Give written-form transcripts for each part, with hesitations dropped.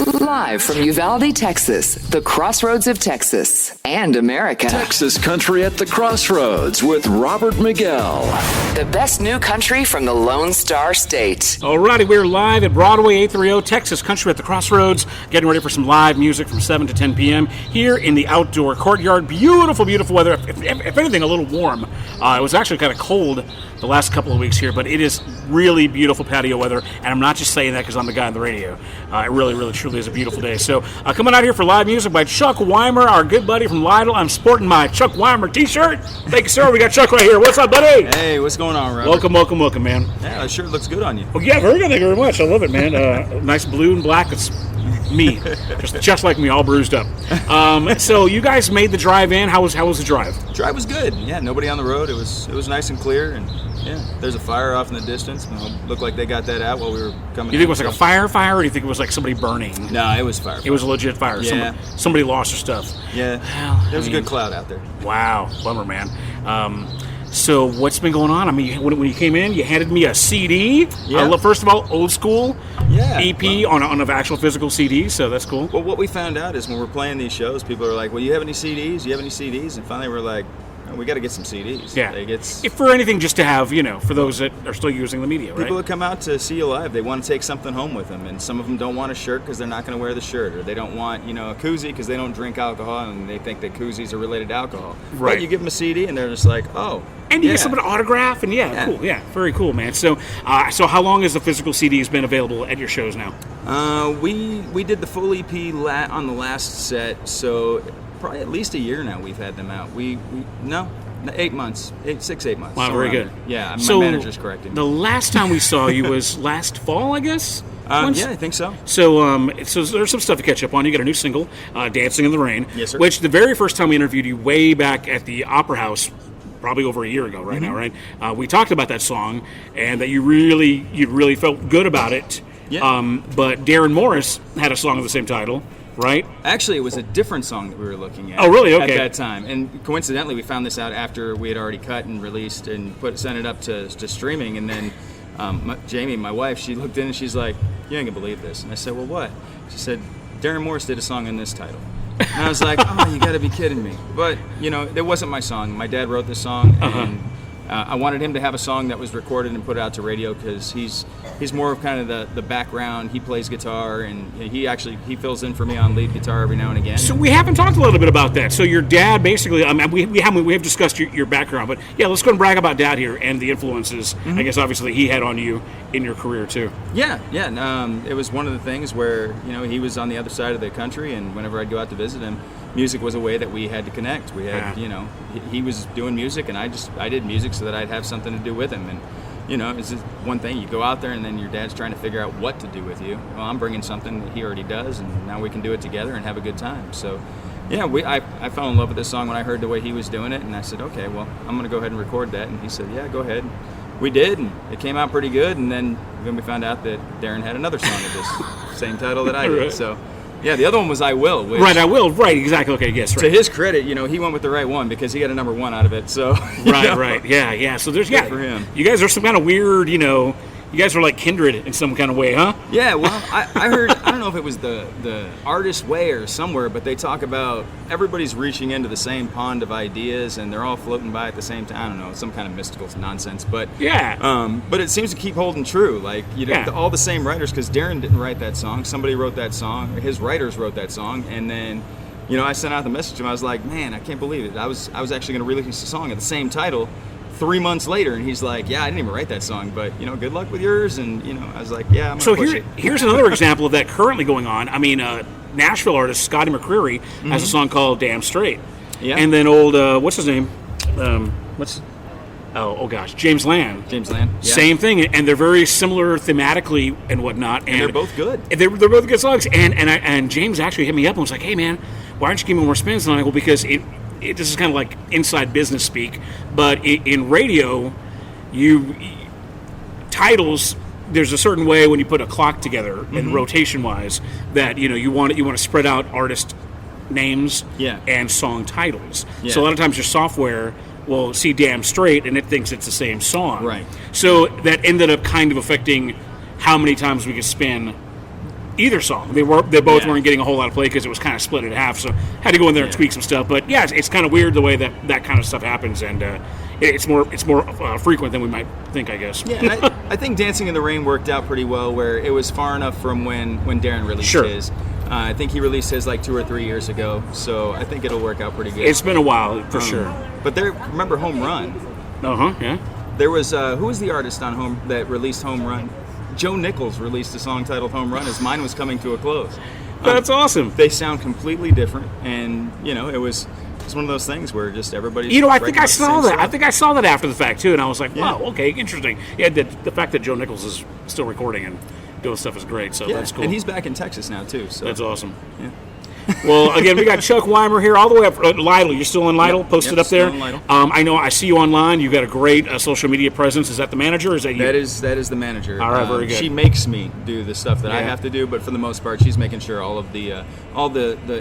Live from Uvalde, Texas, the Crossroads of Texas and America. Texas Country at the Crossroads with Robert Miguel. The best new country from the Lone Star State. Alrighty, we're live at Broadway 830, Texas Country at the Crossroads, getting ready for some live music from 7 to 10 p.m. here in the outdoor courtyard. Beautiful, beautiful weather. If anything, a little warm. It was actually kind of cold the last couple of weeks here, but it is really beautiful patio weather, and I'm not just saying that because I'm the guy on the radio. It really, really, truly is a beautiful day. So coming out here for live music by Chuck Wimer, our good buddy from Lytle. I'm sporting my Chuck Wimer t-shirt. Thank you, sir. We got Chuck right here. What's up, buddy? Hey, what's going on, Robert? Welcome, man. Yeah, that shirt looks good on you. Oh, yeah, very good. Thank you very much. I love it, man. Nice blue and black. It's me, just like me, all bruised up. So you guys made the drive in. How was the drive? Drive was good. Yeah, nobody on the road. It was nice and clear, and yeah, there's a fire off in the distance. It looked like they got that out while we were coming. You think it was like a fire, or do you think it was like somebody burning? No, it was fire. It was a legit fire. Yeah. Somebody lost their stuff. Yeah, well, there was a good cloud out there. Wow, bummer, man. So what's been going on? I mean, when you came in, you handed me a CD. Yeah. I love, first of all, old school EP well, on an actual physical CD, so that's cool. Well, what we found out is when we're playing these shows, people are like, well, you have any CDs? You have any CDs? And finally we're like, we got to get some CDs. Yeah. Like if for anything, just to have, for those that are still using the media, right? People that come out to see you live, they want to take something home with them, and some of them don't want a shirt because they're not going to wear the shirt, or they don't want, a koozie because they don't drink alcohol and they think that koozies are related to alcohol. Right. But you give them a CD and they're just like, oh. And you get someone to autograph, and cool, very cool, man. So, how long has the physical CDs been available at your shows now? We did the full EP on the last set, so probably at least a year now we've had them out. 8 months, 8 months. Wow, very good. Yeah, so my manager's correcting me. The last time we saw you was last fall, I guess? Yeah, I think so. So there's some stuff to catch up on. You got a new single, Dancing in the Rain. Yes, sir. Which the very first time we interviewed you way back at the Opera House, probably over a year ago now, right? We talked about that song and that you really felt good about it. Yeah. But Darren Morris had a song of the same title, right? Actually, it was a different song that we were looking at. Oh, really? Okay. At that time. And coincidentally, we found this out after we had already cut and released and sent it up to streaming. And then Jamie, my wife, she looked in and she's like, you ain't going to believe this. And I said, well, what? She said, Darren Morris did a song in this title. And I was like, oh, you got to be kidding me. But, it wasn't my song. My dad wrote this song, and I wanted him to have a song that was recorded and put out to radio because he's more of kind of the background. He plays guitar, and he fills in for me on lead guitar every now and again. So we haven't talked a little bit about that. So your dad, basically, we have discussed your background, but yeah, let's go and brag about Dad here and the influences. I guess obviously he had on you in your career too. Yeah. It was one of the things where he was on the other side of the country, and whenever I'd go out to visit him, music was a way that we had to connect. We had, he was doing music, and I did music so that I'd have something to do with him. And it's just one thing. You go out there, and then your dad's trying to figure out what to do with you. Well, I'm bringing something that he already does, and now we can do it together and have a good time. So, yeah, I fell in love with this song when I heard the way he was doing it, and I said, okay, well, I'm going to go ahead and record that. And he said, yeah, go ahead. We did, and it came out pretty good. And then we found out that Darren had another song of this same title that I did. Right. So. Yeah, the other one was I Will. Which, right, I Will. Right, exactly. Okay, yes. Right. To his credit, he went with the right one because he got a number one out of it. So right, yeah. So there's good for him. You guys are some kind of weird, you guys are like kindred in some kind of way, huh? Yeah. Well, I heard. I don't know if it was the Artist Way or somewhere, but they talk about everybody's reaching into the same pond of ideas and they're all floating by at the same time. I don't know, some kind of mystical nonsense, but yeah. But it seems to keep holding true. Like all the same writers, because Darren didn't write that song. Somebody wrote that song. His writers wrote that song, and then. I sent out the message to him. I was like, man, I can't believe it. I was actually going to release a song of the same title 3 months later, and he's like, yeah, I didn't even write that song, but, good luck with yours. And, I was like, yeah, I'm going to push it. Here's another example of that currently going on. I mean, Nashville artist Scotty McCreery has a song called Damn Straight. Yeah. And then what's his name? James Land. Yeah. Same thing, and they're very similar thematically and whatnot. And they're both good. They're both good songs. And James actually hit me up and was like, hey, man, why don't you give me more spins? And I'm like, well, because this is kind of like inside business speak, but in radio, titles, there's a certain way when you put a clock together and rotation wise that you want to spread out artist names and song titles. Yeah. So a lot of times your software will see Damn Straight and it thinks it's the same song. Right. So that ended up kind of affecting how many times we could spin either song. They both weren't getting a whole lot of play because it was kind of split in half. So had to go in there and tweak some stuff. But yeah, it's kind of weird the way that kind of stuff happens, and it's more frequent than we might think, I guess. Yeah, and I think Dancing in the Rain worked out pretty well, where it was far enough from when Darren released his. I think he released his like 2 or 3 years ago, so I think it'll work out pretty good. It's been a while for sure. But remember Home Run? Yeah. There was who was the artist on that released Home Run? Joe Nichols released a song titled Home Run as mine was coming to a close. That's awesome. They sound completely different, and it was one of those things where just everybody's. I think I saw that. I think I saw that after the fact too, and I was like, wow, okay, interesting. Yeah, the fact that Joe Nichols is still recording and doing stuff is great, so that's cool. And he's back in Texas now too. So that's awesome. Yeah. Well, again, we got Chuck Wimer here all the way up. Lytle, you're still in Lytle, posted up there. Still in Lytle. I know. I see you online. You've got a great social media presence. Is that the manager, or is that you? That is the manager. All right, very good. She makes me do the stuff that I have to do, but for the most part, she's making sure all of the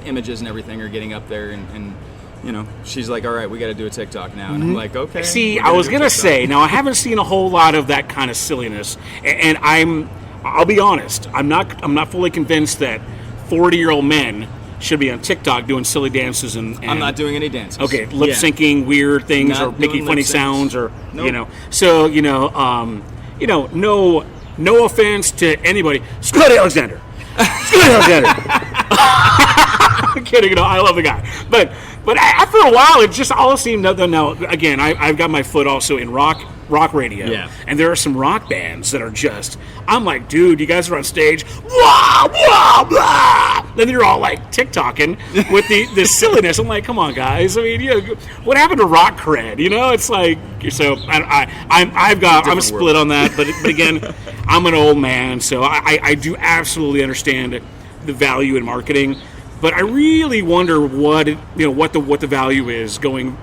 images and everything are getting up there, and she's like, all right, we got to do a TikTok now, and I'm like, okay. See, I was gonna say, now I haven't seen a whole lot of that kind of silliness, and I'll be honest, I'm not fully convinced that 40-year-old men should be on TikTok doing silly dances and I'm not doing any dances. Okay, lip syncing weird things Not or making funny sounds or Nope. So no offense to anybody. Scott Alexander. I'm kidding. I love the guy, but after a while, it just all seemed. Now again, I've got my foot also in rock radio, and there are some rock bands that are just. I'm like, dude, you guys are on stage, blah, blah, blah. Then you're all like TikToking with the silliness. I'm like, come on, guys. I mean, what happened to rock cred? It's like so. I'm split on that, but again, I'm an old man, so I do absolutely understand the value in marketing. But I really wonder what the value is going.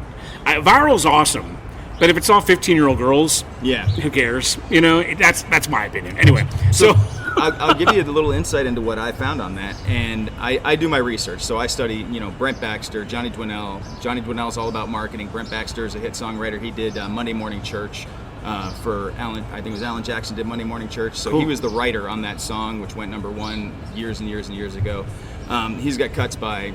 Viral's awesome, but if it's all 15-year-old girls, who cares? That's my opinion. Anyway, so I'll give you a little insight into what I found on that, and I do my research. So I study, Brent Baxter, Johnny Dwinell. Johnny Dwinell's all about marketing. Brent Baxter is a hit songwriter. He did Monday Morning Church for Alan. I think it was Alan Jackson did Monday Morning Church. So He was the writer on that song, which went #1 years and years and years ago. He's got cuts by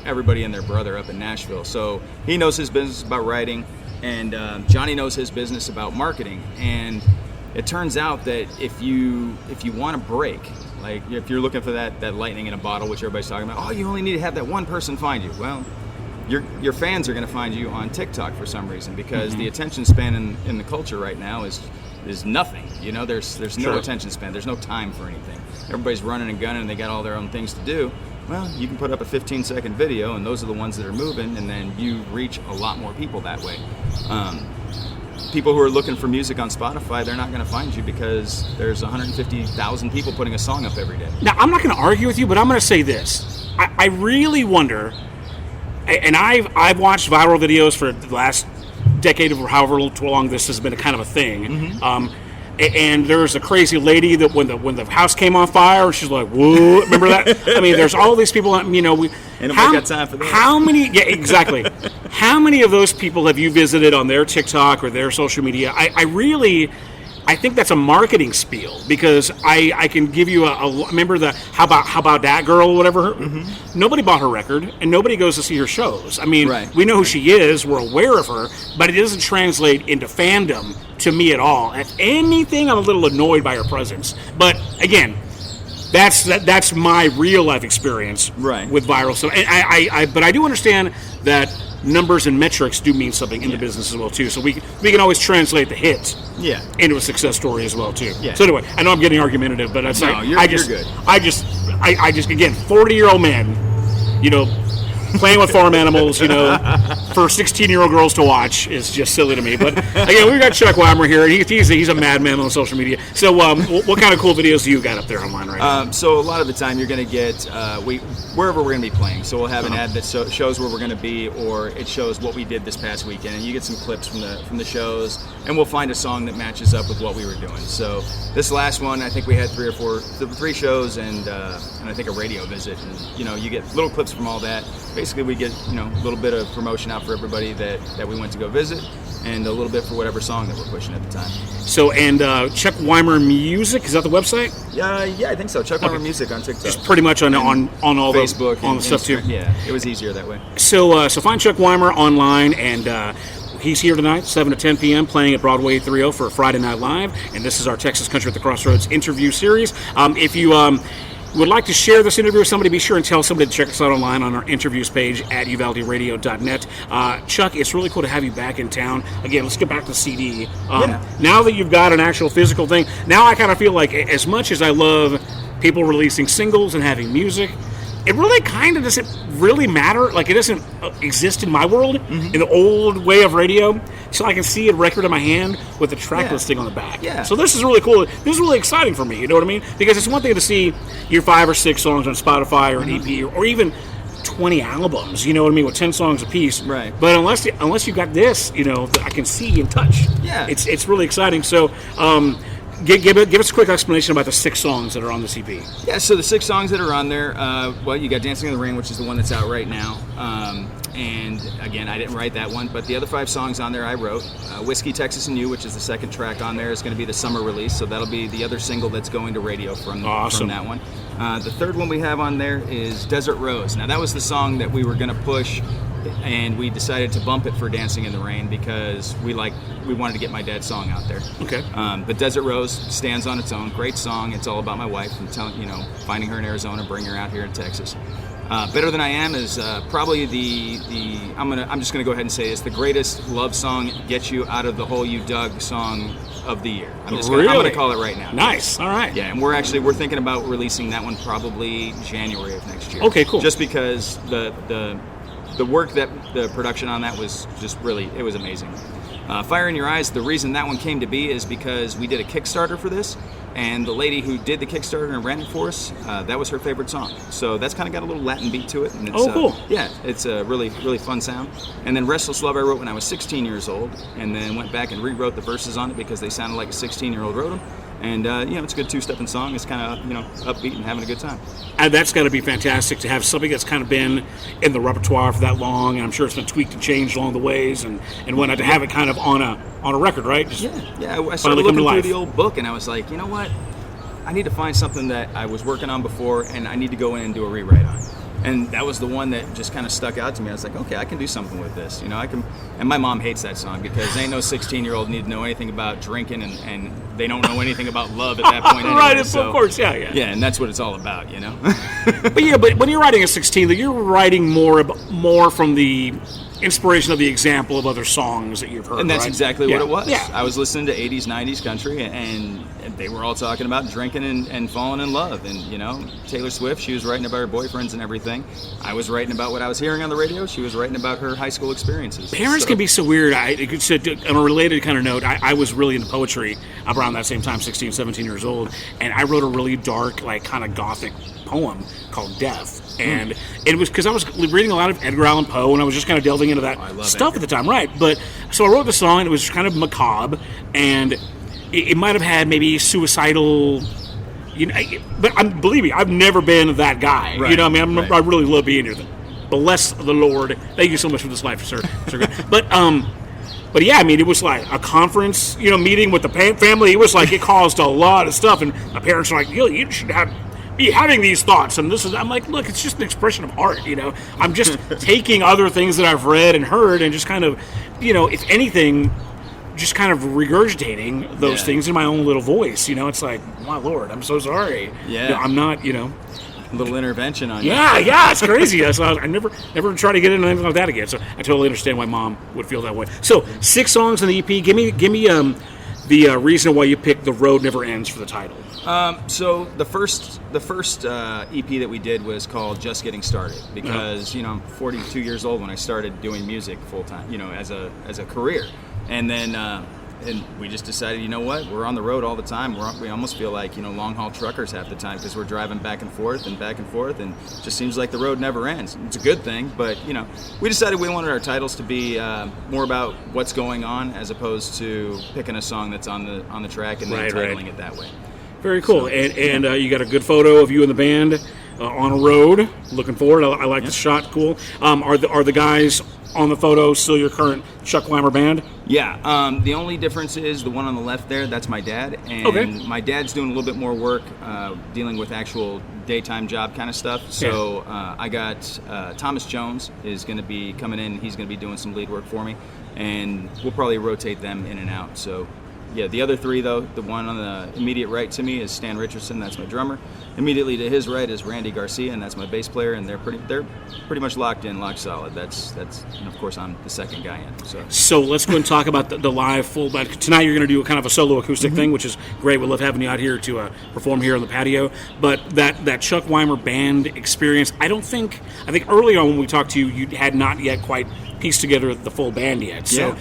everybody and their brother up in Nashville, so he knows his business about writing, and Johnny knows his business about marketing. And it turns out that if you want to break, like if you're looking for that lightning in a bottle, which everybody's talking about, you only need to have that one person find you. Well, your fans are going to find you on TikTok for some reason, because the attention span in the culture right now is nothing. There's no attention span. There's no time for anything. Everybody's running and gunning, and they got all their own things to do. Well, you can put up a 15-second video, and those are the ones that are moving, and then you reach a lot more people that way. People who are looking for music on Spotify, they're not going to find you because there's 150,000 people putting a song up every day. Now, I'm not going to argue with you, but I'm going to say this. I really wonder, and I've watched viral videos for the last decade or however long this has been a kind of a thing. And there's a crazy lady that when the house came on fire, she's like, "Whoa!" Remember that? I mean, there's all these people. Ain't nobody got time for that. How many? Yeah, exactly. How many of those people have you visited on their TikTok or their social media? I think that's a marketing spiel, because I can give you remember the how about that girl or whatever. Nobody bought her record, and nobody goes to see her shows. I mean, we know who she is, we're aware of her, but it doesn't translate into fandom to me at all. If anything, I'm a little annoyed by her presence. But again, that's my real life experience with viral stuff. And but I do understand that numbers and metrics do mean something in the business as well too. So we can always translate the hit into a success story as well too. Yeah. So anyway, I know I'm getting argumentative, but it's you're good. I just again, 40-year-old man, playing with farm animals, for 16-year-old girls to watch is just silly to me. But again, we've got Chuck Wimer here, and he's a madman on social media. So what kind of cool videos do you got up there online right now? So a lot of the time you're going to get wherever we're going to be playing. So we'll have an ad that shows where we're going to be, or it shows what we did this past weekend, and you get some clips from the shows, and we'll find a song that matches up with what we were doing. So this last one, I think we had 3 shows and I think a radio visit, and you get little clips from all that. Basically, we get a little bit of promotion out for everybody that we went to go visit, and a little bit for whatever song that we're pushing at the time. So, and Chuck Wimer Music, is that the website? Yeah, I think so. Chuck Wimer Music on TikTok. Just pretty much on all Facebook on the stuff too. Yeah, it was easier that way. So find Chuck Wimer online, and he's here tonight, 7 to 10 p.m., playing at Broadway 830 for Friday Night Live, and this is our Texas Country at the Crossroads interview series. If you would like to share this interview with somebody, be sure and tell somebody to check us out online on our interviews page at uvalderadio.net. Chuck, it's really cool to have you back in town. Again, let's get back to the CD. Now that you've got an actual physical thing, now I kind of feel like as much as I love people releasing singles and having music, it really kind of doesn't really matter. Like, it doesn't exist in my world in the old way of radio. So I can see a record in my hand with the track listing on the back. Yeah. So this is really cool. This is really exciting for me. You know what I mean? Because it's one thing to see your 5 or 6 songs on Spotify or an EP or even 20 albums. You know what I mean? With 10 songs apiece. Right. But unless you got this, that I can see and touch. Yeah. It's really exciting. So. Give us a quick explanation about the 6 songs that are on this EP. Yeah, so the 6 songs that are on there, you got Dancing in the Rain, which is the one that's out right now. And again, I didn't write that one, but the other 5 songs on there I wrote. Whiskey, Texas and You, which is the second track on there, is going to be the summer release, so that'll be the other single that's going to radio from that one. The third one we have on there is Desert Rose. Now, that was the song that we were going to push, and we decided to bump it for Dancing in the Rain because we wanted to get my dad's song out there. Okay. But Desert Rose stands on its own. Great song. It's all about my wife and finding her in Arizona, bringing her out here in Texas. Better Than I Am is probably I'm just gonna go ahead and say it's the greatest love song, get you out of the hole you dug song of the year. I'm gonna call it right now. Nice. All right. Yeah, and we're thinking about releasing that one probably January of next year. Okay, cool. Just because the work that the production on that was just really, it was amazing. Fire in Your Eyes, the reason that one came to be is because we did a Kickstarter for this, and the lady who did the Kickstarter and ran it for us, that was her favorite song. So that's kind of got a little Latin beat to it. And it's, cool. Yeah, it's a really, really fun sound. And then Restless Love I wrote when I was 16 years old, and then went back and rewrote the verses on it because they sounded like a 16-year-old wrote them. And, it's a good two-stepping song. It's kind of, upbeat and having a good time. And that's got to be fantastic to have something that's kind of been in the repertoire for that long, and I'm sure it's been tweaked and changed along the ways and whatnot, to have it kind of on a record, right? Yeah. I started looking through the old book, and I was like, you know what? I need to find something that I was working on before, and I need to go in and do a rewrite on. And that was the one that just kind of stuck out to me. I was like, okay, I can do something with this. I can. And my mom hates that song because ain't no 16-year-old need to know anything about drinking, and they don't know anything about love at that point. Anyway, Right, so, of course, yeah. Yeah, and that's what it's all about, But when you're writing a 16, you're writing more from the inspiration of the example of other songs that you've heard. And that's right? exactly what it was. Yeah. I was listening to 80s, 90s country, and they were all talking about drinking and falling in love. And, Taylor Swift, she was writing about her boyfriends and everything. I was writing about what I was hearing on the radio. She was writing about her high school experiences. Parents can be so weird. On a related kind of note, I was really into poetry around that same time, 16, 17 years old, and I wrote a really dark, kind of gothic poem called Death. And it was because I was reading a lot of Edgar Allan Poe, and I was just kind of delving into that stuff at the time, right? But so I wrote the song, and it was kind of macabre, and it might have had maybe suicidal, but believe me, I've never been that guy. Right. I really love being here. Bless the Lord. Thank you so much for this life, sir. But yeah, it was like a conference, meeting with the family. It was like it caused a lot of stuff, and my parents were like, you should be having these thoughts, and I'm like, look, it's just an expression of art, I'm just taking other things that I've read and heard and just kind of, if anything, just kind of regurgitating those things in my own little voice, it's like, my Lord, I'm so sorry. Yeah. I'm not, A little intervention on you. Yeah, it's crazy. So I never try to get into anything like that again, so I totally understand why Mom would feel that way. So 6 songs on the EP. Give me the reason why you picked The Road Never Ends for the title. So the first EP that we did was called Just Getting Started because I'm 42 years old when I started doing music full time, as a career, and then and we just decided, you know what, we're on the road all the time. We almost feel like long haul truckers half the time because we're driving back and forth, and it just seems like the road never ends. It's a good thing, but we decided we wanted our titles to be more about what's going on as opposed to picking a song that's on the track and then titling it that way. Very cool. So, and you got a good photo of you and the band on a road. Looking forward. I like the shot. Cool. Are the guys on the photo still your current Chuck Wimer band? Yeah. The only difference is the one on the left there. That's my dad, and my dad's doing a little bit more work dealing with actual daytime job kind of stuff. So I got Thomas Jones is going to be coming in. He's going to be doing some lead work for me, and we'll probably rotate them in and out. So. Yeah, the other three, though, the one on the immediate right to me is Stan Richardson, that's my drummer. Immediately to his right is Randy Garcia, and that's my bass player, and they're pretty much locked in, locked solid. That's and of course I'm the second guy in. So let's go and talk about the live full band. Tonight you're going to do a kind of a solo acoustic thing, which is great. We love having you out here to perform here on the patio. But that Chuck Wimer band experience, I think early on when we talked to you, you had not yet quite pieced together the full band yet. So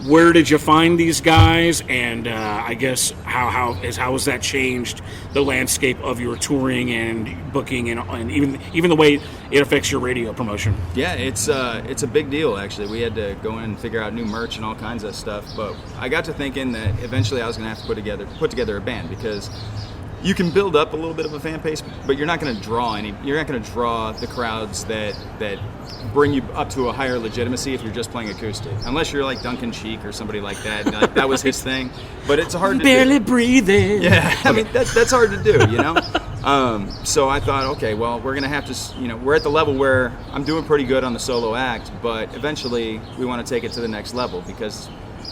where did you find these guys, and I guess how has that changed the landscape of your touring and booking and even the way it affects your radio promotion? Yeah, it's a big deal actually. We had to go in and figure out new merch and all kinds of stuff, but I got to thinking that eventually I was going to have to put together a band, because you can build up a little bit of a fan base, but you're not going to draw the crowds that bring you up to a higher legitimacy if you're just playing acoustic, unless you're like Duncan Sheik or somebody like that. Like, that was his thing, but it's hard to barely do. breathing. Yeah, I mean that's hard to do, you know. So I thought, okay, well, we're gonna have to, we're at the level where I'm doing pretty good on the solo act, but eventually we want to take it to the next level, because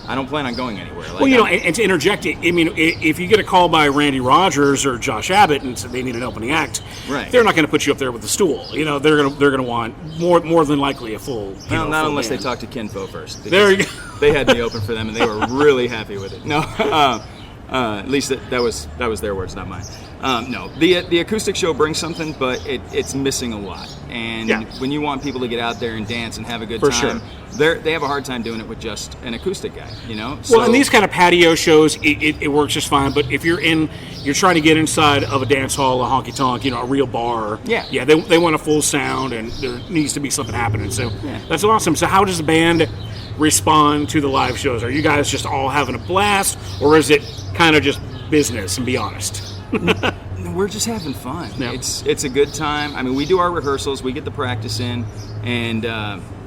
I don't plan on going anywhere. Like, and to interject, I mean, if you get a call by Randy Rogers or Josh Abbott and they need an opening act, right, they're not going to put you up there with the stool. They're going to want more than likely a full. Not unless band. they talk to Kinfo first. There you go. They had me open for them, and they were really happy with it. No, at least that was their words, not mine. No, the acoustic show brings something, but it's missing a lot. And when you want people to get out there and dance and have a good time, they have a hard time doing it with just an acoustic guy, Well, in these kind of patio shows, it works just fine. But if you're trying to get inside of a dance hall, a honky tonk, a real bar, they want a full sound, and there needs to be something happening. So that's awesome. So how does the band respond to the live shows? Are you guys just all having a blast, or is it kind of just business? And be honest. We're just having fun. Yep. It's a good time. I mean, we do our rehearsals, we get the practice in, and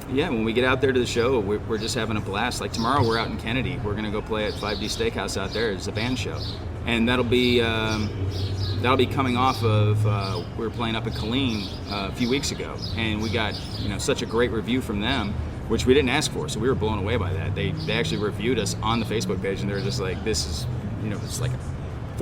when we get out there to the show, we're just having a blast. Like tomorrow, we're out in Kennedy. We're gonna go play at 5D Steakhouse out there. It's a band show, and that'll be coming off of we were playing up at Killeen a few weeks ago, and we got such a great review from them, which we didn't ask for, so we were blown away by that. They actually reviewed us on the Facebook page, and they were just like, this is it's like a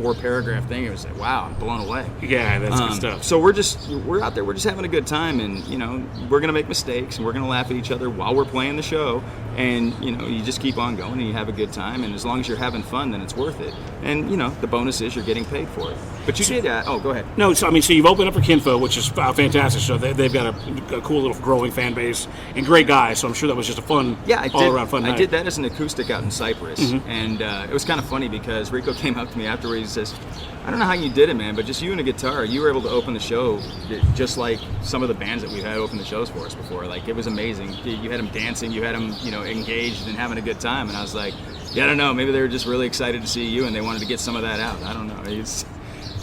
4-paragraph thing. It was like, wow, I'm blown away. Yeah, that's good stuff. So we're out there, we're just having a good time, and we're gonna make mistakes, and we're gonna laugh at each other while we're playing the show, and you just keep on going, and you have a good time, and as long as you're having fun, then it's worth it. And the bonus is you're getting paid for it. But you did go ahead. No, so you've opened up for Kinfo, which is fantastic. So they've got a cool little growing fan base and great guys. So I'm sure that was just a fun, all-around fun night. I did that as an acoustic out in Cyprus, and it was kind of funny because Rico came up to me afterwards. He says, I don't know how you did it, man, but just you and a guitar, you were able to open the show just like some of the bands that we've had open the shows for us before. Like, it was amazing. You had them dancing, you had them, engaged and having a good time. And I was like, I don't know, maybe they were just really excited to see you and they wanted to get some of that out. I don't know.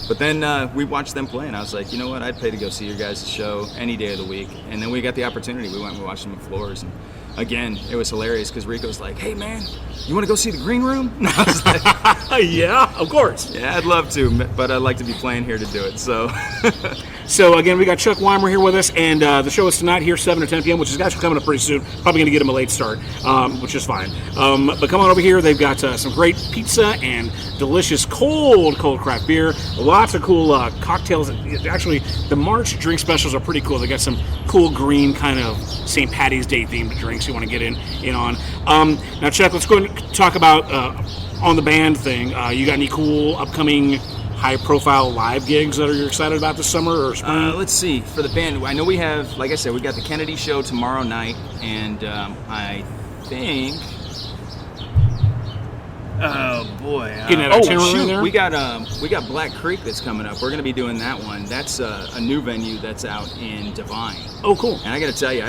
But then we watched them play, and I was like, you know what, I'd pay to go see your guys' show any day of the week. And then we got the opportunity. We went and we watched them at Floors. And again, it was hilarious because Rico's like, hey, man, you want to go see the Green Room? And I was like, yeah, of course. Yeah, I'd love to, but I'd like to be playing here to do it. So again, we got Chuck Wimer here with us, and the show is tonight here, 7 to 10 p.m., which is actually coming up pretty soon. Probably going to get them a late start, which is fine. But come on over here. They've got some great pizza and delicious cold craft beer. Lots of cool cocktails. Actually, the March drink specials are pretty cool. They got some cool green kind of St. Patty's Day themed drinks you want to get in on. Now, Chuck, let's go and talk about on the band thing. You got any cool upcoming high-profile live gigs that you're excited about this summer or spring? Let's see. For the band, I know we have, like I said, we got the Kennedy show tomorrow night, and I think Oh boy! Getting that itinerary there? We got Black Creek that's coming up. We're going to be doing that one. That's a new venue that's out in Devine. Oh, cool! And I got to tell you,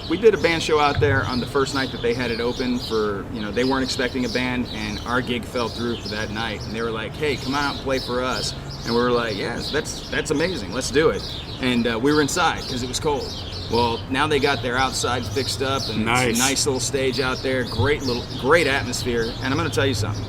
we did a band show out there on the first night that they had it open. For they weren't expecting a band, and our gig fell through for that night. And they were like, "Hey, come out and play for us." And we were like, "Yeah, that's amazing. Let's do it." And we were inside because it was cold. Well, now they got their outside fixed up, and it's a nice little stage out there. Great atmosphere. And I'm going to tell you something.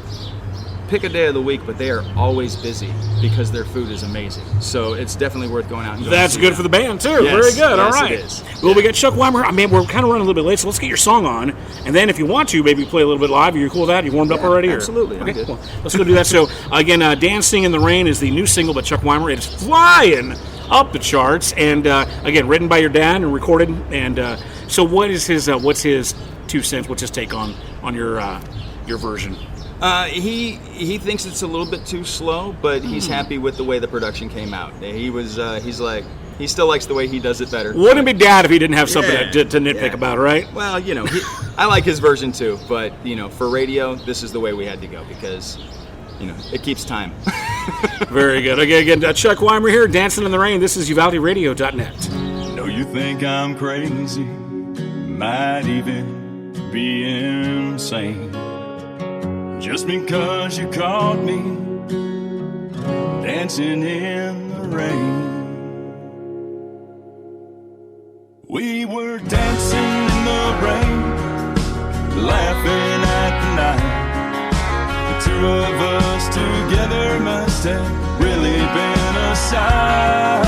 Pick a day of the week, but they are always busy because their food is amazing. So it's definitely worth going out and That's good for the band, too. Yes, Very good. All yes, right. it is. Well, we got Chuck Wimer. I mean, we're kind of running a little bit late, so let's get your song on. And then if you want to, maybe play a little bit live. Are you cool with that? You warmed up already? Absolutely. Okay, cool. Let's go do that. So, again, Dancing in the Rain is the new single by Chuck Wimer. It is flying up the charts. And, again, written by your dad and recorded. And so what's his 2 cents? What's his take on your version? He thinks it's a little bit too slow, but he's happy with the way the production came out. He's like, he still likes the way he does it better. Wouldn't it be dad if he didn't have something to nitpick about, right? Well, I like his version too, but for radio, this is the way we had to go because it keeps time. Very good. Again, Chuck Wimer here, Dancing in the Rain. This is UvaldeRadio.net. Know you think I'm crazy, might even be insane. Just because you caught me dancing in the rain. We were dancing in the rain, laughing at the night. The two of us together must have really been a sight.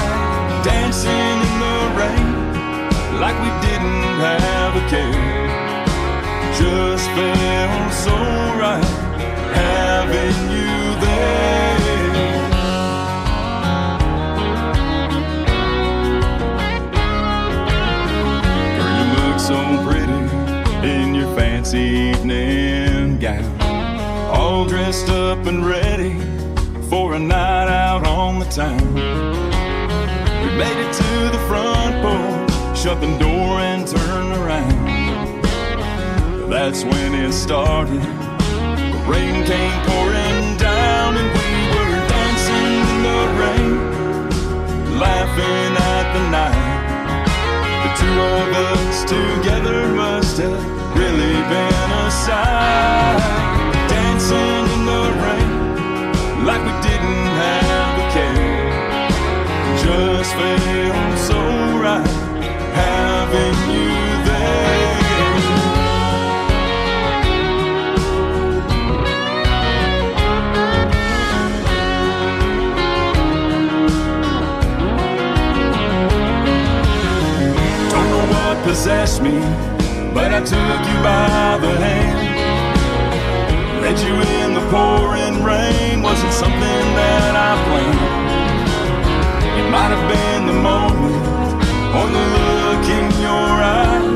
Dancing in the rain, like we didn't have a care. Just felt so right having you there. Girl, you look so pretty in your fancy evening gown, all dressed up and ready for a night out on the town. We made it to the front porch, shut the door and turned around. That's when it started. The rain came pouring down and we were dancing in the rain, laughing at the night. The two of us together must have really been a sight. Dancing in the rain, like we didn't have a care. Just felt so right having you there. Possessed me, but I took you by the hand. Met you in the pouring rain, wasn't something that I planned. It might have been the moment or the look in your eye.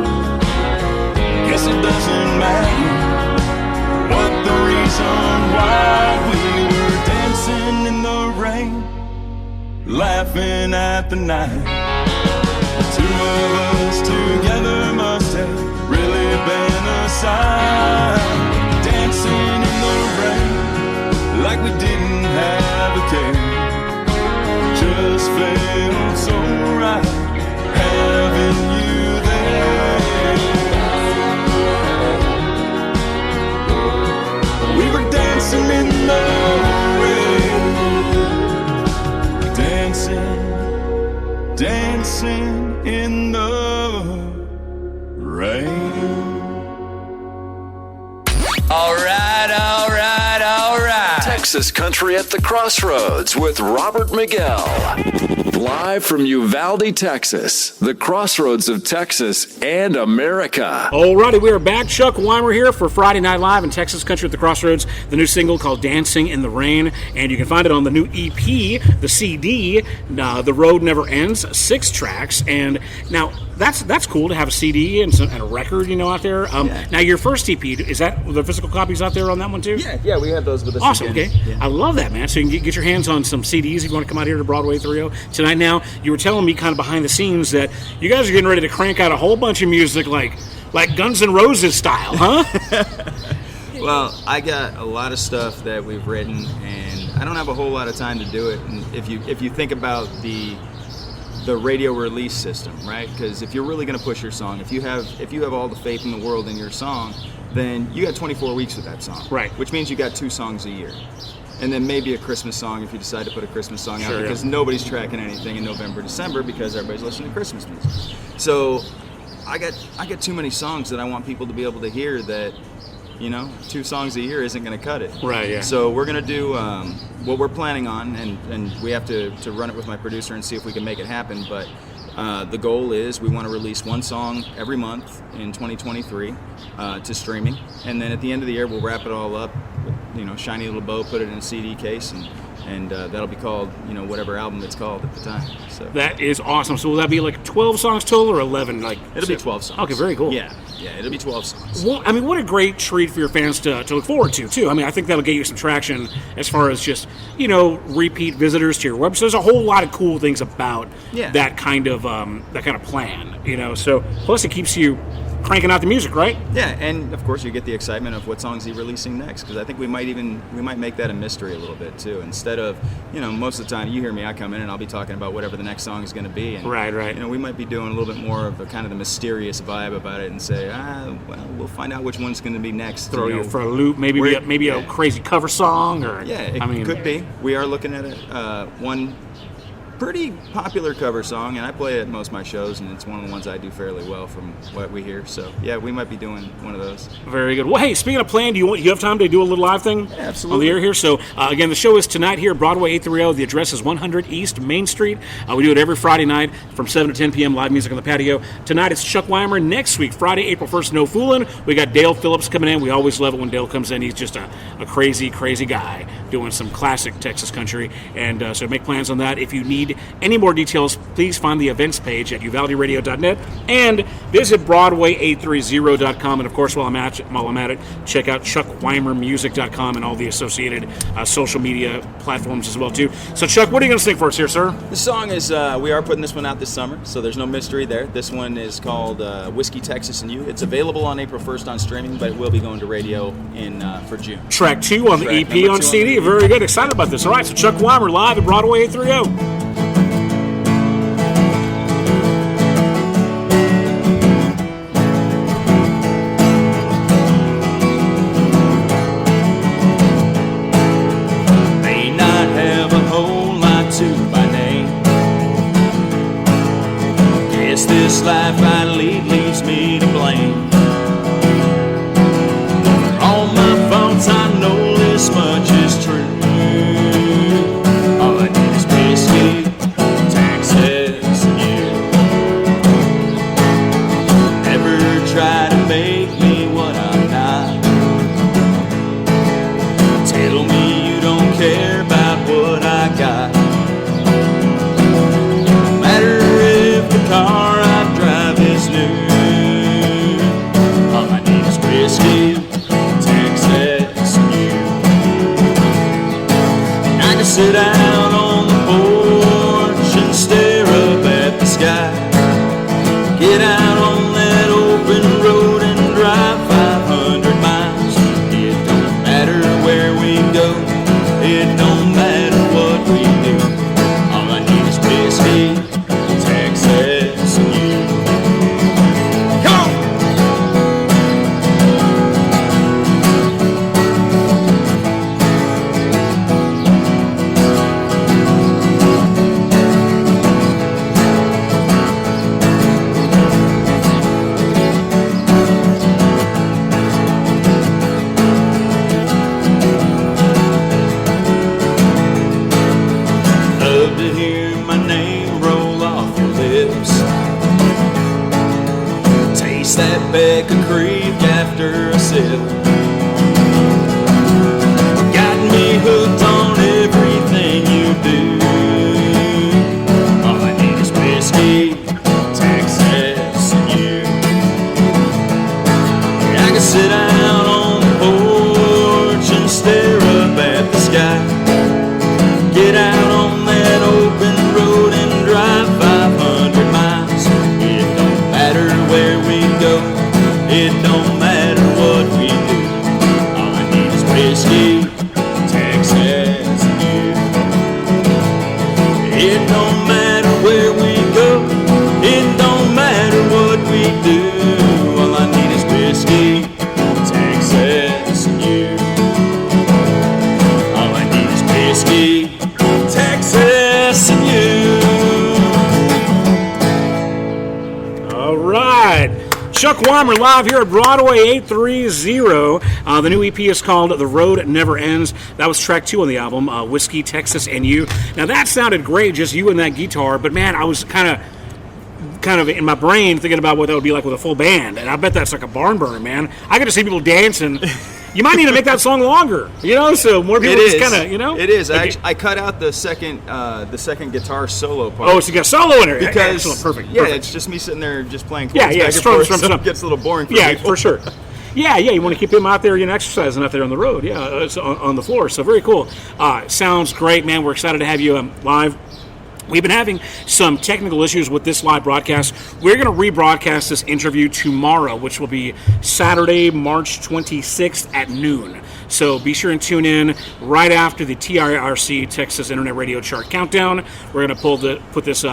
Guess it doesn't matter what the reason why. We were dancing in the rain, laughing at the night. Two of us together must have really been a sight. Dancing in the rain, like we didn't have a care. Just felt so right having you there. We were dancing in the rain, dancing in the rain. All right. Texas Country at the Crossroads with Robert Miguel. Live from Uvalde, Texas, the crossroads of Texas and America. Alrighty, we are back. Chuck Wimer here for Friday Night Live in Texas Country at the Crossroads. The new single called Dancing in the Rain, and you can find it on the new EP, the CD, The Road Never Ends, 6 tracks. And now, that's cool to have a CD and a record, out there. Now, your first EP, is that the physical copies out there on that one too? Yeah, we have those with us. Awesome, again. okay. Yeah. I love that, man. So you can get your hands on some CDs if you want to come out here to Broadway 30 tonight. Now, you were telling me kind of behind the scenes that you guys are getting ready to crank out a whole bunch of music like Guns N' Roses style, huh? Well, I got a lot of stuff that we've written, and I don't have a whole lot of time to do it. And if you think about the radio release system, right? Because if you're really going to push your song, if you have all the faith in the world in your song, then you got 24 weeks with that song, right? Which means you got 2 songs a year, and then maybe a Christmas song if you decide to put a Christmas song out, because nobody's tracking anything in November, December because everybody's listening to Christmas music. So I got too many songs that I want people to be able to hear that. 2 songs a year isn't going to cut it. Right, yeah. So we're going to do what we're planning on, and we have to run it with my producer and see if we can make it happen. But the goal is we want to release 1 song every month in 2023 to streaming. And then at the end of the year, we'll wrap it all up with, shiny little bow, put it in a CD case, and that'll be called, whatever album it's called at the time. So that is awesome. So will that be like 12 songs total or 11? It'll be 12 songs. Okay, very cool. Yeah, it'll be 12 songs. Well, I mean, what a great treat for your fans to look forward to, too. I mean, I think that'll get you some traction as far as just, repeat visitors to your website. There's a whole lot of cool things about that kind of plan, So plus it keeps you cranking out the music, right? Yeah, and of course you get the excitement of what songs he's releasing next, because I think we might make that a mystery a little bit too. Instead of, most of the time you hear me, I come in and I'll be talking about whatever the next song is going to be, and right. We might be doing a little bit more of a kind of the mysterious vibe about it and say, we'll find out which one's going to be next. Throw you for a loop, maybe a crazy cover song, or it could be. We are looking at one pretty popular cover song, and I play it at most of my shows, and it's one of the ones I do fairly well from what we hear. So yeah, we might be doing one of those. Very good. Well, hey, speaking of playing, do you have time to do a little live thing? Yeah, absolutely. On the air here. So again, the show is tonight here at Broadway 830. The address is 100 East Main Street. We do it every Friday night from 7 to 10 p.m. Live music on the patio. Tonight it's Chuck Wimer. Next week, Friday, April 1st, No Foolin'. We got Dale Phillips coming in. We always love it when Dale comes in. He's just a crazy, crazy guy doing some classic Texas country. And so make plans on that. If you need any more details, please find the events page at uvalderadio.net and visit broadway830.com. And of course, while I'm at it, check out chuckweimermusic.com and all the associated social media platforms as well too. So Chuck, what are you going to sing for us here, sir? The song is we are putting this one out this summer, so there's no mystery there. This one is called Whiskey, Texas and You. It's available on April 1st on streaming, but it will be going to radio for June. Track 2 on the EP on CD. Very good. Excited about this. All right, so Chuck Wimer live at Broadway 830. This life I lead leaves me to blame. For all my faults, I know this much is true. All I need is whiskey, Texas, and you. Never try to make me what I'm not. Tell me you don't care about what I got. No matter if the car new. All I need is whiskey, Texas, and you. And I can sit out on the porch and stare up at the sky. Get out on that open road and drive 500 miles. It don't matter where we go. It don't matter what we do. All I need is whiskey, Texas, and you. That Beck a creek after a sip. Got me hooked on everything you do. All I need is whiskey, Texas, and you. I can sit out on the porch and stare up at the sky. Get out on that open road and drive 500 miles. It don't matter where we go, it don't matter what we do. Chuck Wimer live here at Broadway 830. The new EP is called The Road Never Ends. That was track 2 on the album, Whiskey, Texas, and You. Now that sounded great, just you and that guitar, but man, I was kind of in my brain thinking about what that would be like with a full band, and I bet that's like a barn burner, man. I got to see people dancing. You might need to make that song longer, so more people just kind of, It is. I cut out the second guitar solo part. Oh, so you got solo in there. Because, excellent, perfect. Yeah, perfect. It's just me sitting there just playing chords. Yeah, strum. It gets a little boring for people. for sure. Yeah, you want to keep him out there, exercising out there on the road, on the floor. So very cool. Sounds great, man. We're excited to have you live. We've been having some technical issues with this live broadcast. We're going to rebroadcast this interview tomorrow, which will be Saturday, March 26th at noon. So be sure and tune in right after the TIRC Texas Internet Radio Chart Countdown. We're going to put this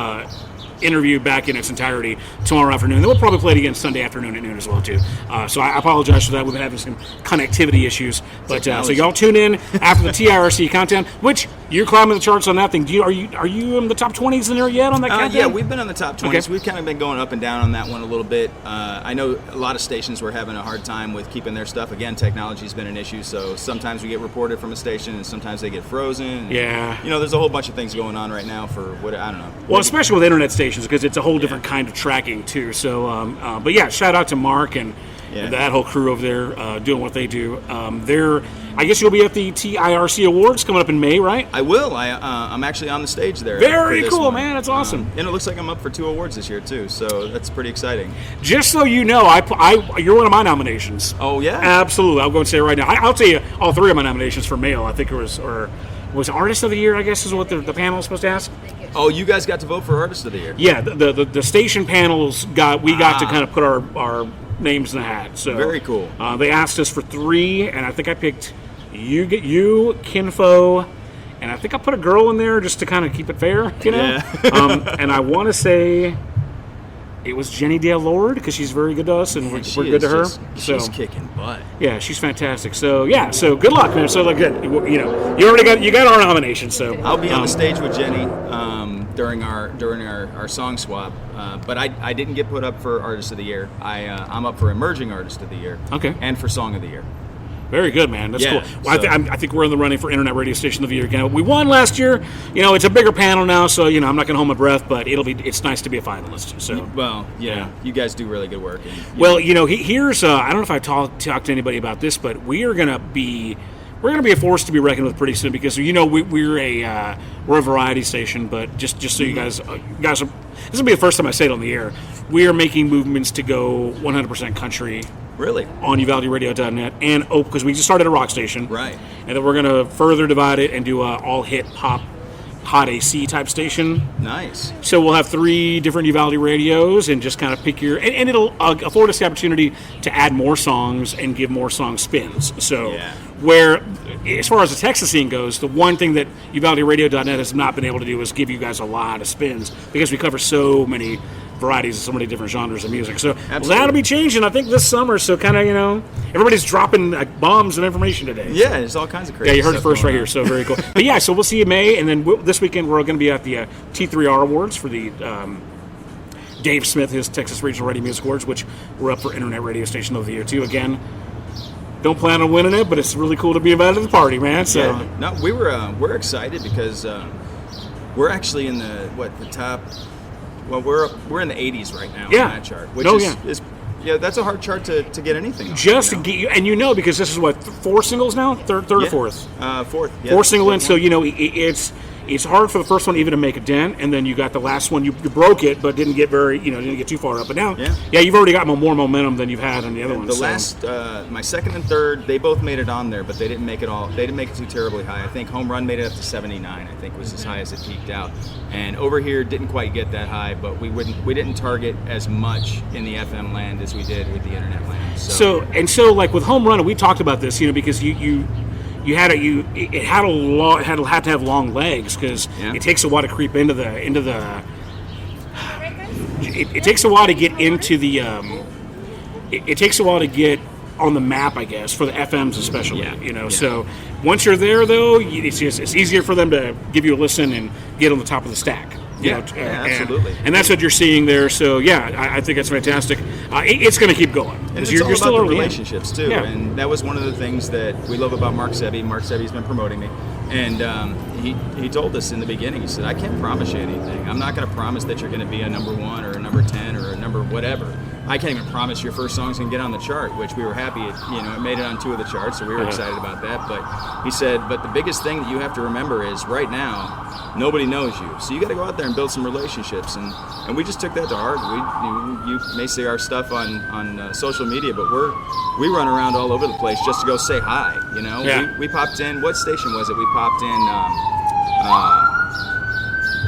interview back in its entirety tomorrow afternoon. Then we'll probably play it again Sunday afternoon at noon as well too. So I apologize for that. We've been having some connectivity issues, but so y'all tune in after the TIRC countdown. Which you're climbing the charts on that thing. Are you in the top 20s in there yet on that countdown? Yeah, we've been in the top 20s. Okay. We've kind of been going up and down on that one a little bit. I know a lot of stations were having a hard time with keeping their stuff. Again, technology's been an issue, so sometimes we get reported from a station and sometimes they get frozen. Yeah. There's a whole bunch of things going on right now for what I don't know. Well, especially with internet stations, because it's a whole different kind of tracking too. So, but yeah, shout out to Mark and that whole crew over there doing what they do. I guess you'll be at the TIRC Awards coming up in May, right? I will. I'm actually on the stage there. Very cool, man. That's awesome. And it looks like I'm up for 2 awards this year too, so that's pretty exciting. Just so you know, you're one of my nominations. Oh yeah, absolutely. I'll go and say it right now. I'll tell you all 3 of my nominations for male. I think it was Artist of the Year, I guess is what the panel is supposed to ask. Oh, you guys got to vote for Artist of the Year. Yeah, the station panels got to kind of put our names in the hat. So very cool. They asked us for 3, and I think I picked you, Kinfo, and I think I put a girl in there just to kind of keep it fair, Yeah. And I want to say it was Jenny Dale Lord, because she's very good to us, and we're good to her. She's kicking butt. Yeah, she's fantastic. So so good luck, man. So good. You already got our nomination. So I'll be on the stage with Jenny during our song swap. But I didn't get put up for Artist of the Year. I'm up for Emerging Artist of the Year. Okay. And for Song of the Year. Very good, man. That's Yeah, cool. Well, I think we're in the running for Internet Radio Station of the Year again. We won last year. It's a bigger panel now, so I'm not going to hold my breath, but it's nice to be a finalist. So well, yeah. You guys do really good work. Here's I don't know if I talked to anybody about this, but we're going to be a force to be reckoned with pretty soon, because we're a variety station, but just so you guys are, this will be the first time I say it on the air. We are making movements to go 100% country. Really? On UvaldeRadio.net, and because we just started a rock station, right? And then we're going to further divide it and do a all hit pop, hot AC type station. Nice. So we'll have 3 different Uvalde radios, and just kind of pick and it'll afford us the opportunity to add more songs and give more song spins. So where, as far as the Texas scene goes, the one thing that UvaldeRadio.net has not been able to do is give you guys a lot of spins, because we cover so many varieties of so many different genres of music. So that'll be changing, I think, this summer. So kind of, everybody's dropping bombs of information today. Yeah, there's all kinds of crazy. Yeah, you heard it first right here. So very cool. But so we'll see you in May, and then this weekend we're going to be at the T3R Awards for the Dave Smith, his Texas Regional Radio Music Awards, which we're up for Internet Radio Station of the Year too. Again, don't plan on winning it, but it's really cool to be invited to the party, man. So no, we're excited because we're actually in the top. Well, we're in the 80s right now on that chart, which is that's a hard chart to get anything on. Just to get you, and because this is what 4 singles now, third or fourth, fourth, 4 single in. So it's hard for the first one even to make a dent, and then you got the last one you broke it, but didn't get didn't get too far up. But now, you've already got more momentum than you've had on the other ones. The last, my second and third, they both made it on there, but they didn't make it all. They didn't make it too terribly high. I think Home Run made it up to 79. I think was as high as it peaked out. And Over Here didn't quite get that high, but we didn't target as much in the FM land as we did with the internet land. So like with Home Run, we talked about this, because it had to have long legs, because it takes a while to creep into the. It takes a while to get into the. It takes a while to get on the map, I guess, for the FMs especially. So once you're there, though, it's easier for them to give you a listen and get on the top of the stack. Absolutely. And that's what you're seeing there. So yeah, I think that's fantastic. It's going to keep going. And it's you're all still about the early relationships too. Yeah. And that was one of the things that we love about Mark Sebi. Mark Sebi's been promoting me, and he told us in the beginning. He said, "I can't promise you anything. I'm not going to promise that you're going to be a number 1 or a number 10 or a number whatever. I can't even promise your first song's going to get on the chart," which we were happy. It made it on 2 of the charts, so we were excited about that. But he said, "But the biggest thing that you have to remember is right now, nobody knows you. So you got to go out there and build some relationships." And we just took that to heart. You may see our stuff on social media, but we run around all over the place just to go say hi. Yeah. We popped in. What station was it? We popped in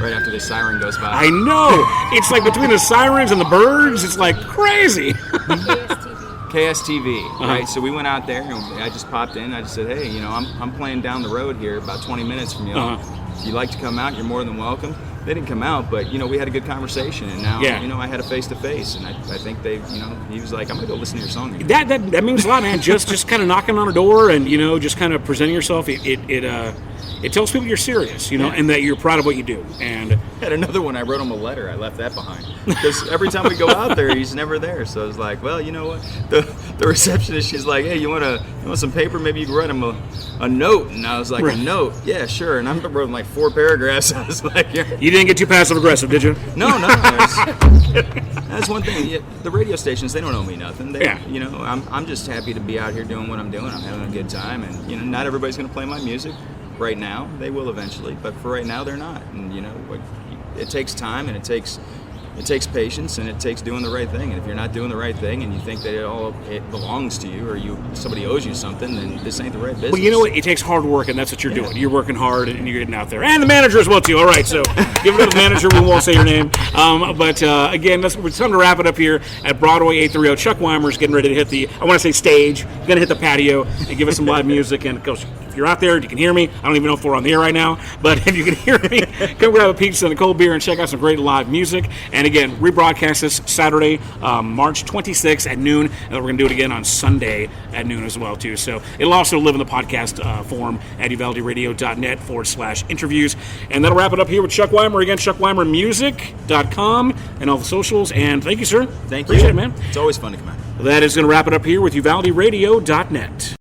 right after the siren goes by. I know. It's like between the sirens and the birds, it's like crazy. KSTV, right? So we went out there, and I just popped in. I just said, "Hey, I'm playing down the road here, about 20 minutes from you. If you'd like to come out, you're more than welcome." They didn't come out, but we had a good conversation, and now I had a face to face, and I think they, he was like, "I'm gonna go listen to your song." That means a lot, man. Just kind of knocking on a door and just kind of presenting yourself. It tells people you're serious, and that you're proud of what you do. And I had another one. I wrote him a letter. I left that behind because every time we go out there, he's never there. So I was like, well, you know what? The receptionist, she's like, "Hey, you want some paper? Maybe you can write him a note." And I was like, "A note? Yeah, sure." And I wrote him like 4 paragraphs. I was like, You didn't get too passive aggressive, did you? No. That's one thing. The radio stations, they don't owe me nothing. I'm just happy to be out here doing what I'm doing. I'm having a good time, and not everybody's going to play my music right now. They will eventually, but for right now, they're not. And it takes time, and it takes patience, and it takes doing the right thing. And if you're not doing the right thing, and you think that it belongs to you, or somebody owes you something, then this ain't the right business. Well, you know what? It takes hard work, and that's what you're doing. You're working hard, and you're getting out there. And the manager as well, too. All right, so give it up to the manager. We won't say your name. But again, it's time to wrap it up here at Broadway 830. Chuck Wimer's getting ready to hit I want to say stage, going to hit the patio and give us some live music. And if you're out there, you can hear me. I don't even know if we're on the air right now, but if you can hear me, come grab a pizza and a cold beer and check out some great live music. And again, rebroadcast this Saturday, March 26th at noon, and we're going to do it again on Sunday at noon as well, too. So it'll also live in the podcast form at uvalderadio.net/interviews. And that'll wrap it up here with Chuck Wimer. Again, chuckwimermusic.com and all the socials. And thank you, sir. Thank you. Appreciate it, man. It's always fun to come out. That is going to wrap it up here with uvalderadio.net.